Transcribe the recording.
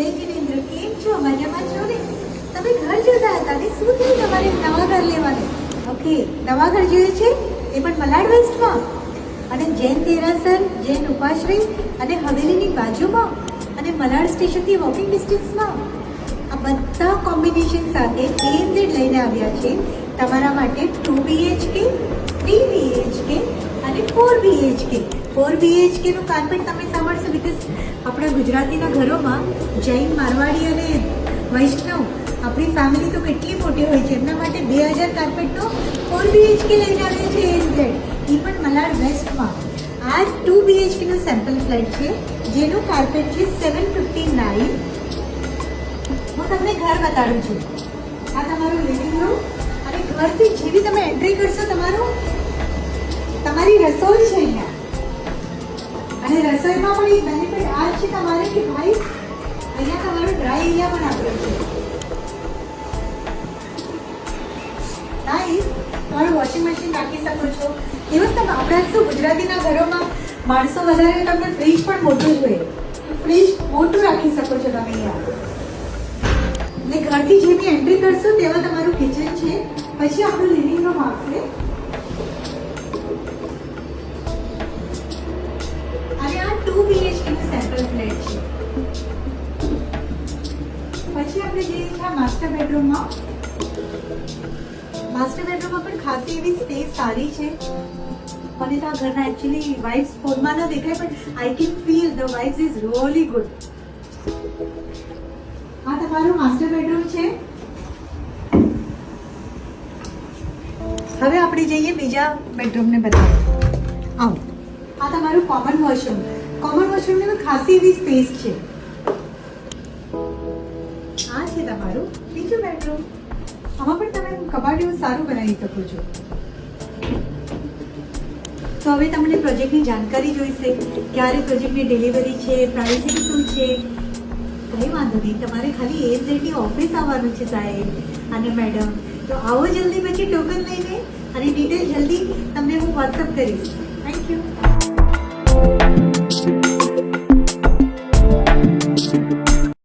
જય જિનેન્દ્ર, કેમ છો? મજામાં છો ને? તમે ઘર જોતા હતા ને, શું થયું તમારે નવા ઘર લેવાનું? ઓકે, નવા ઘર જોઈએ છે એ પણ મલાડ વેસ્ટમાં અને જૈન દેરાસર, જૈન ઉપાશ્રય અને હવેલીની બાજુમાં અને મલાડ સ્ટેશનથી વોકિંગ ડિસ્ટન્સમાં. આ બધા કોમ્બિનેશન સાથે ANZ લઈને આવ્યા છે તમારા માટે 2 BHK, 3 BHK અને 4 BHK. 4 BHK નું કાર્પેટ તમે સાંભળશો, બીકોઝ આપણા ગુજરાતીના ઘરોમાં જૈન, મારવાડી અને વૈષ્ણવ આપણી ફેમિલી તો કેટલી મોટી હોય છે, એમના માટે 2000 કાર્પેટનો 4 BHK લઈને આવ્યા છે ANZ, એ પણ મલાડ વેસ્ટમાં. આ 2 BHK નો સેમ્પલ ફ્લેટ છે જેનું કાર્પેટ છે 759. હું તમને ઘર બતાડું છું. આ તમારું લિવિંગ રૂમ અને ઘરથી જેવી તમે એન્ટ્રી કરશો તમારી રસોઈ છે અહીંયા. અને રસોઈમાં પણ એક બેનિફિટ આ છે તમારે કે ભાઈ અહીંયા તમારો ડ્રાય એરિયા પણ આપ્યો છે. નાઈસ. તમારું વોશિંગ મશીન રાખી શકો છો. ઇવન તમે આપણા શું ગુજરાતીના ઘરોમાં માણસો વધારે, તમને ફ્રીજ પણ મોટું જોઈએ, ફ્રીજ મોટું રાખી શકો છો તમે અહીંયા. ને ઘરથી જે બી એન્ટ્રી કરશો તેમાં તમારું કિચન છે, પછી આપણું લિવિંગ રૂમ આવશે અને આ 2 BHK નું સેમ્પલ ફ્લેટ છે. પછી આપણે જઈએ છીએ આ માસ્ટર બેડરૂમમાં. માસ્ટર બેડરૂમમાં પણ ખાસી એવી સ્પેસ સારી છે. મને તો આ ઘરના એકચ્યુઅલી વાઇબ્સ ફોનમાં ન દેખાય, પણ I can feel the vibes is really good. આ તમારું માસ્ટર બેડરૂમ છે. હવે આપણે જઈએ બીજા બેડરૂમને બતાવો. આવો, આ તમારું કોમન વોશરૂમ. કોમન વોશરૂમની પણ ખાસી એવી સ્પેસ છે. આ છે તમારું બીજું બેડરૂમ. આમાં પણ તમે કબાટ એવું સારું બનાવી શકો છો. તો હવે તમને પ્રોજેક્ટની જાણકારી જોઈશે, ક્યારે પ્રોજેક્ટની ડિલિવરી છે, પ્રાઇસિંગ શું છે. કંઈ વાંધો નહીં, તમારે ખાલી ANZની ઓફિસ આવવાનું છે સાહેબ અને મેડમ. તો આવો જલ્દી, પછી ટોકન લઈને, અને ડિટેલ જલ્દી તમને હું વોટ્સઅપ કરીશ. Thank you.